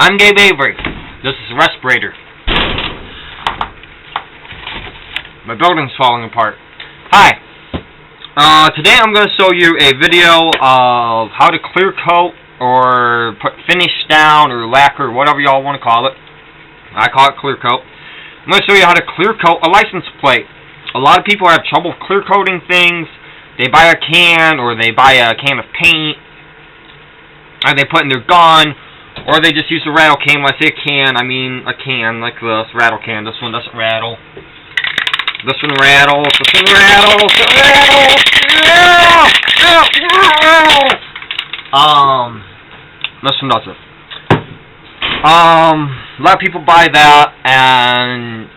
I'm Dave Avery. This is a respirator. My building's falling apart. Hi. Today I'm going to show you a video of how to clear coat or put finish down or lacquer, whatever y'all want to call it. I call it clear coat. I'm going to show you how to clear coat a license plate. A lot of people have trouble clear coating things. They buy a can, or they buy a can of paint, and they put in their gun, or they just use a rattle can. When I say a can, I mean a can like this, rattle can. This one doesn't rattle. This one rattles. This one rattles. This one doesn't. A lot of people buy that and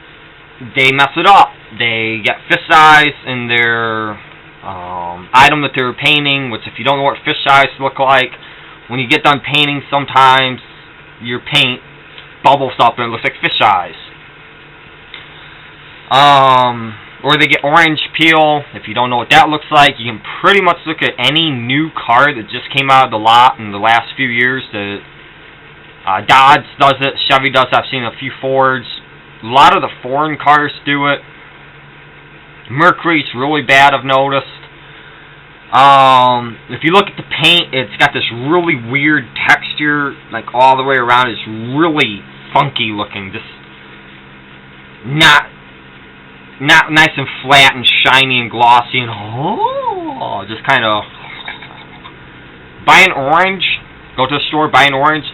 they mess it up. They get fish eyes in their item that they're painting, which if you don't know what fish eyes look like, when you get done painting, sometimes your paint bubbles up and it looks like fish eyes. Or they get orange peel. If you don't know what that looks like, you can pretty much look at any new car that just came out of the lot in the last few years. Dodge does it, Chevy does it. I've seen a few Fords. A lot of the foreign cars do it. Mercury's really bad, I've noticed. If you look at the paint, it's got this really weird texture, like all the way around. It's really funky looking, just not nice and flat and shiny and glossy and just kind of. Buy an orange, go to the store, buy an orange,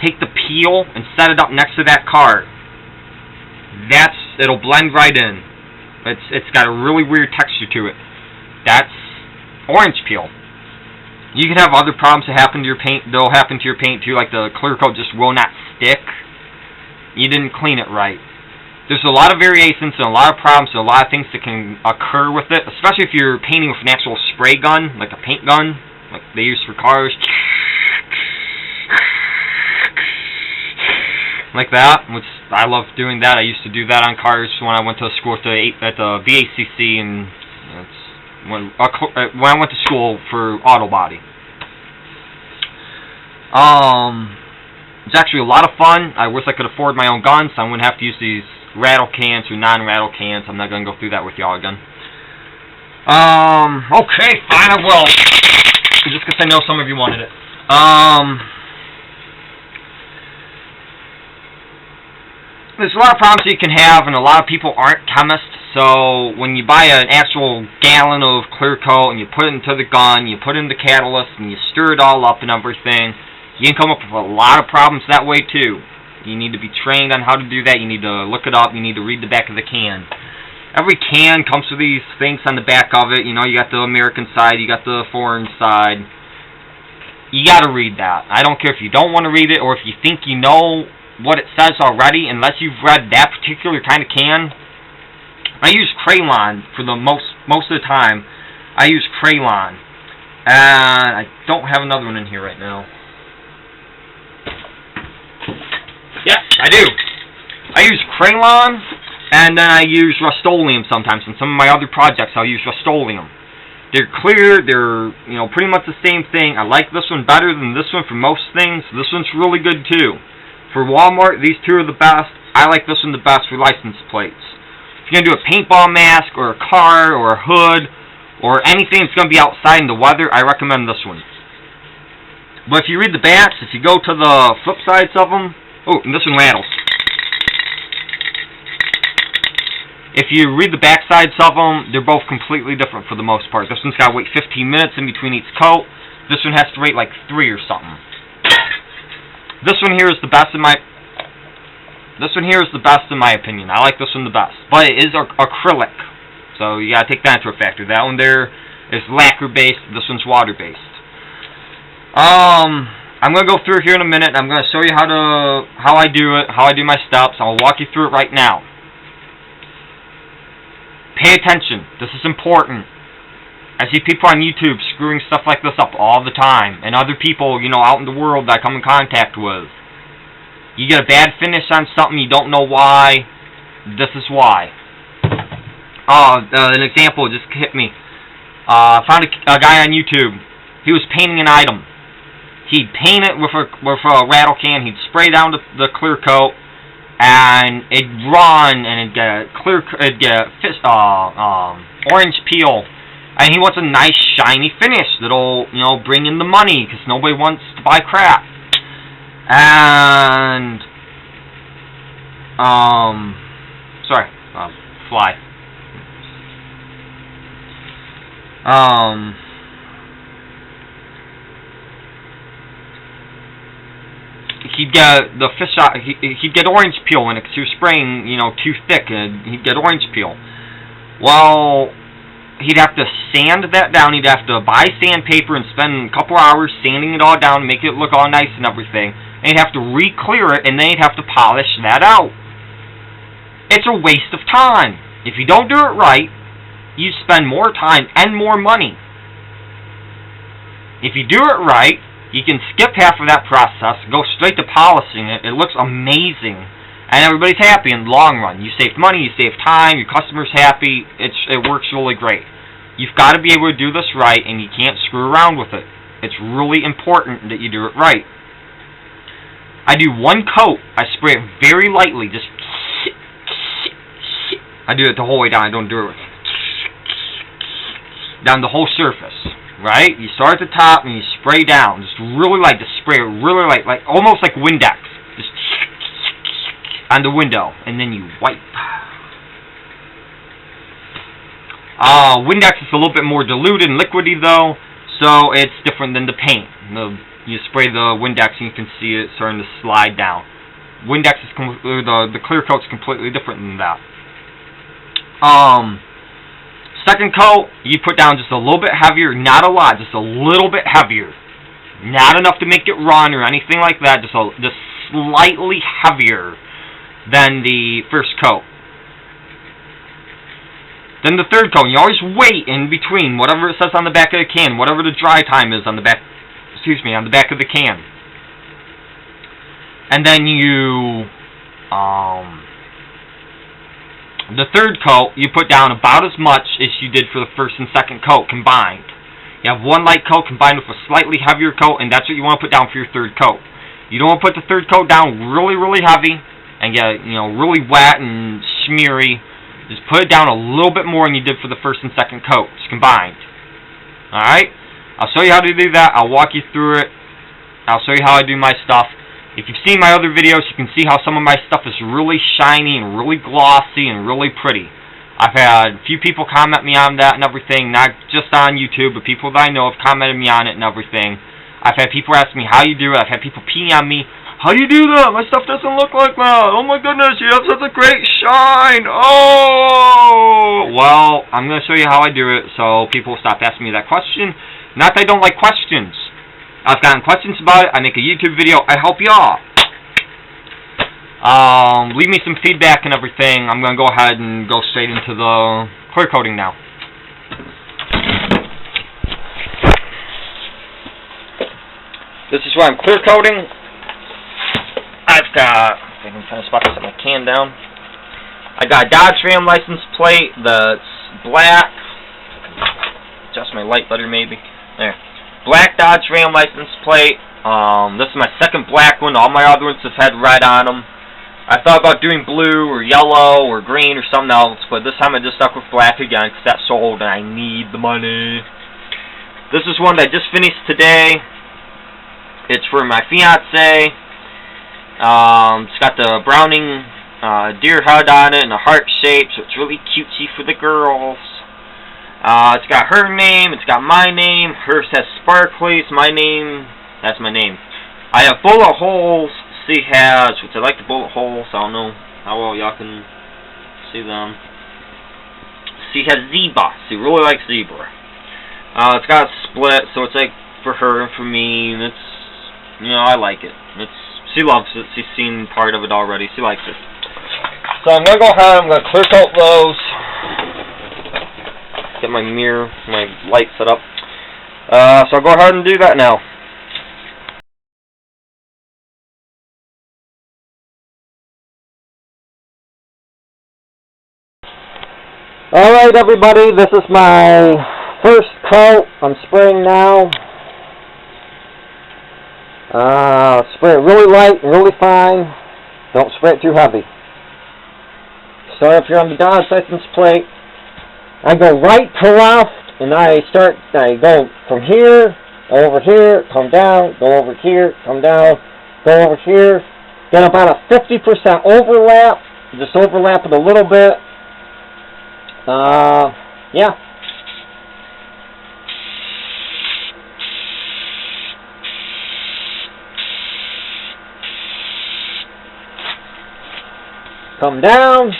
take the peel and set it up next to that car. It'll blend right in. It's got a really weird texture to it. That's orange peel. You can have other problems that happen to your paint. They'll happen to your paint too, like the clear coat just will not stick. You didn't clean it right. There's a lot of variations and a lot of problems and a lot of things that can occur with it, especially if you're painting with an actual spray gun, like a paint gun, like they use for cars. Like that, which I love doing that. I used to do that on cars when I went to school at the VACC, and when I went to school for auto body. It's actually a lot of fun. I wish I could afford my own guns, so I wouldn't have to use these rattle cans or non-rattle cans. I'm not going to go through that with y'all again. Okay, fine, I will. Just because I know some of you wanted it. There's a lot of problems that you can have, and a lot of people aren't chemists, so when you buy an actual gallon of clear coat and you put it into the gun, you put it in the catalyst, and you stir it all up and everything, you can come up with a lot of problems that way too. You need to be trained on how to do that. You need to look it up. You need to read the back of the can. Every can comes with these things on the back of it. You know, you got the American side, you got the foreign side. You got to read that. I don't care if you don't want to read it or if you think you know what it says already, unless you've read that particular kind of can. I use Crayon for the most of the time. I use Crayon, and I don't have another one in here right now. Yes, I do. I use Crayon, and then I use Rust-Oleum sometimes. In some of my other projects, I'll use Rust-Oleum. They're clear. They're pretty much the same thing. I like this one better than this one for most things. This one's really good too. For Walmart, these two are the best. I like this one the best for license plates. If you're going to do a paintball mask or a car or a hood or anything that's going to be outside in the weather, I recommend this one. But if you read the backs, if you go to the flip sides of them, oh, and this one rattles. If you read the back sides of them, they're both completely different for the most part. This one's got to wait 15 minutes in between each coat. This one has to wait like 3 or something. This one here is the best in my opinion. I like this one the best. But it is acrylic. So you gotta take that into a factor. That one there is lacquer based, this one's water based. I'm gonna go through here in a minute. I'm gonna show you how I do it, how I do my steps. I'll walk you through it right now. Pay attention. This is important. I see people on YouTube screwing stuff like this up all the time, and other people, out in the world that I come in contact with. You get a bad finish on something, you don't know why. This is why. An example just hit me. I found a guy on YouTube. He was painting an item. he'd paint it with a rattle can. He'd spray down the clear coat, and it'd run, and it'd get orange peel. And he wants a nice shiny finish that'll, you know, bring in the money, because nobody wants to buy crap. And fly. He'd get the fish out. He'd get orange peel in it because he was spraying, you know, too thick, and he'd get orange peel. Well, he'd have to sand that down. He'd have to buy sandpaper and spend a couple hours sanding it all down, make it look all nice and everything. And he'd have to re-clear it, and then he'd have to polish that out. It's a waste of time. If you don't do it right, you spend more time and more money. If you do it right, you can skip half of that process, go straight to polishing it. It looks amazing, and everybody's happy in the long run. You save money, you save time, your customer's happy. It works really great. You've got to be able to do this right, and you can't screw around with it. It's really important that you do it right. I do one coat. I spray it very lightly, just. I do it the whole way down. I don't do it down the whole surface. Right? You start at the top and you spray down. Just really light. Just spray it really light, like almost like Windex. Just on the window, and then you wipe. Windex is a little bit more diluted and liquidy though, so it's different than the paint. You spray the Windex and you can see it starting to slide down. Windex is the clear coat's completely different than that. Second coat, you put down just a little bit heavier, not a lot, just a little bit heavier. Not enough to make it run or anything like that, just slightly heavier than the first coat. Then the third coat, you always wait in between, whatever it says on the back of the can, whatever the dry time is on the back, on the back of the can. And then you, the third coat, you put down about as much as you did for the first and second coat combined. You have one light coat combined with a slightly heavier coat, and that's what you want to put down for your third coat. You don't want to put the third coat down really, really heavy and get, you know, really wet and smeary. Just put it down a little bit more than you did for the first and second coats combined. Alright? I'll show you how to do that. I'll walk you through it. I'll show you how I do my stuff. If you've seen my other videos, you can see how some of my stuff is really shiny and really glossy and really pretty. I've had a few people comment me on that and everything, not just on YouTube, but people that I know have commented me on it and everything. I've had people ask me how you do it. I've had people pee on me. How do you do that? My stuff doesn't look like that. Oh my goodness, you have such a great shine. Oh! Well, I'm going to show you how I do it so people stop asking me that question. Not that I don't like questions. I've gotten questions about it. I make a YouTube video. I help y'all. Leave me some feedback and everything. I'm going to go ahead and go straight into the clear coating now. This is where I'm clear coating. I've got, I can kind of spot this, set my can down. I got a Dodge Ram license plate that's black. Adjust my light better maybe. There. Black Dodge Ram license plate. This is my second black one. All my other ones have had red on them. I thought about doing blue or yellow or green or something else, but this time I just stuck with black again because that's sold and I need the money. This is one that I just finished today. It's for my fiance. It's got the Browning deer head on it and a heart shape, so it's really cutesy for the girls. It's got her name, it's got my name, hers has sparklies, my name, that's my name. I have bullet holes, she has, which I like the bullet holes, I don't know how well y'all can see them. She has zebra, she really likes zebra. It's got a split, so it's like for her and for me, and it's, you know, I like it. She loves it, she's seen part of it already, she likes it. So I'm going to go ahead, I'm going to clear coat those. Get my mirror, my light set up. So I'll go ahead and do that now. Alright everybody, this is my first coat. I'm spraying now. Spray it really light and really fine. Don't spray it too heavy. Start up here on the Dodge license plate. I go right to left, and I go from here, over here, come down, go over here, come down, go over here. Get about a 50% overlap. Just overlap it a little bit. Yeah. Come down.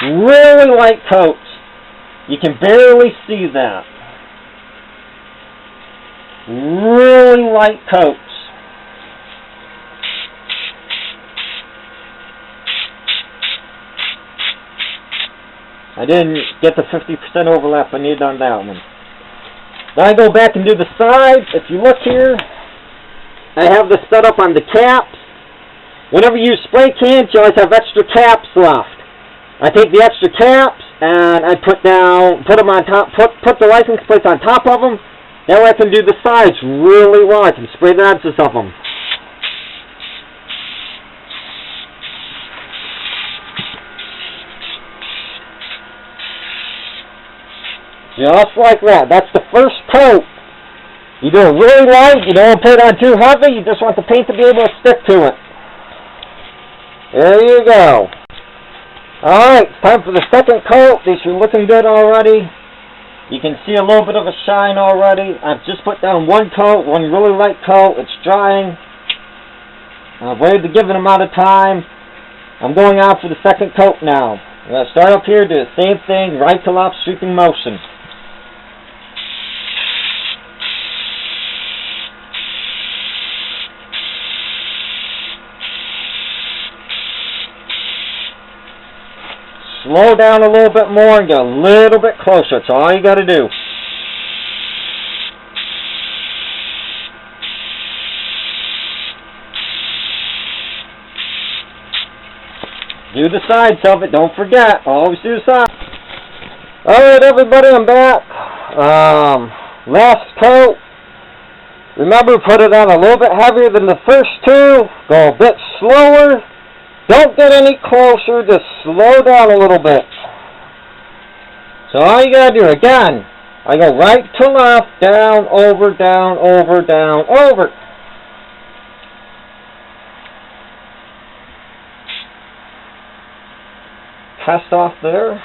Really light coats. You can barely see that. Really light coats. I didn't get the 50% overlap I needed on that one. Then I go back and do the sides. If you look here, I have this set up on the caps. Whenever you use spray cans, you always have extra caps left. I take the extra caps and I put them on top, put the license plates on top of them. That way I can do the sides really well. I can spray the edges of them. Just like that. That's the first coat. You do it really light. You don't want to put it on too heavy. You just want the paint to be able to stick to it. There you go. Alright, it's time for the second coat. These are looking good already. You can see a little bit of a shine already. I've just put down one coat, one really light coat. It's drying. I've waited a given amount of time. I'm going on for the second coat now. I'm going to start up here, do the same thing, right to left, sweeping motion. Slow down a little bit more and get a little bit closer. That's all you got to do. Do the sides of it. Don't forget. Always do the sides. Alright, everybody, I'm back. Last coat. Remember, put it on a little bit heavier than the first two. Go a bit slower. Don't get any closer, just slow down a little bit. So all you gotta do, again, I go right to left, down, over, down, over, down, over. Test off there.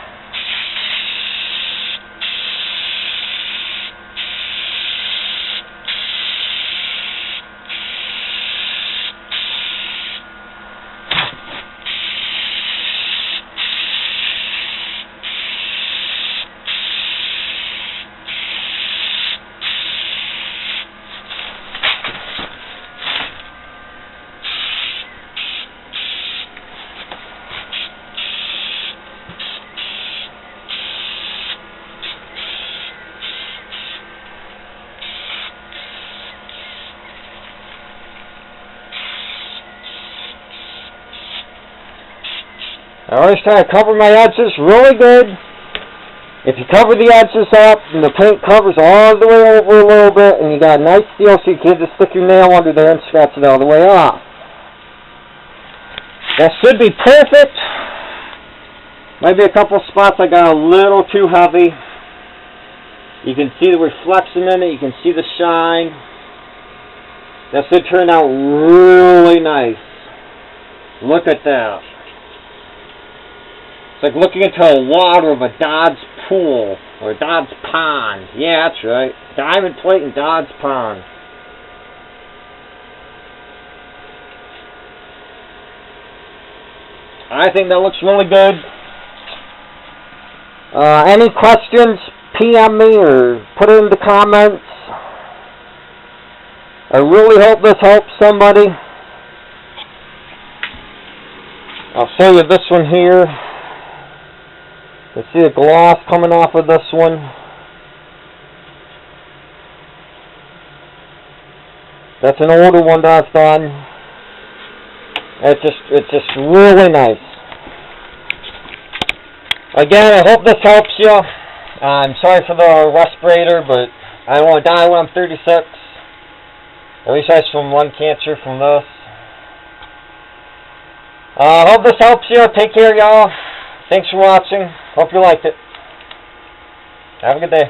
I always try to cover my edges really good. If you cover the edges up and the paint covers all the way over a little bit and you got a nice seal so you can't just stick your nail under there and scratch it all the way off. That should be perfect. Maybe a couple spots I got a little too heavy. You can see the reflection in it. You can see the shine. That should turn out really nice. Look at that. It's like looking into the water of a Dodge pool or a Dodge pond. Yeah, that's right. Diamond plate and Dodge pond. I think that looks really good. Any questions, PM me or put it in the comments. I really hope this helps somebody. I'll show you this one here. You see the gloss coming off of this one. That's an older one that I've done. It's just really nice. Again, I hope this helps you. I'm sorry for the respirator, but I don't want to die when I'm 36. At least that's from lung cancer from this. Hope this helps you. Take care, y'all. Thanks for watching. Hope you liked it. Have a good day.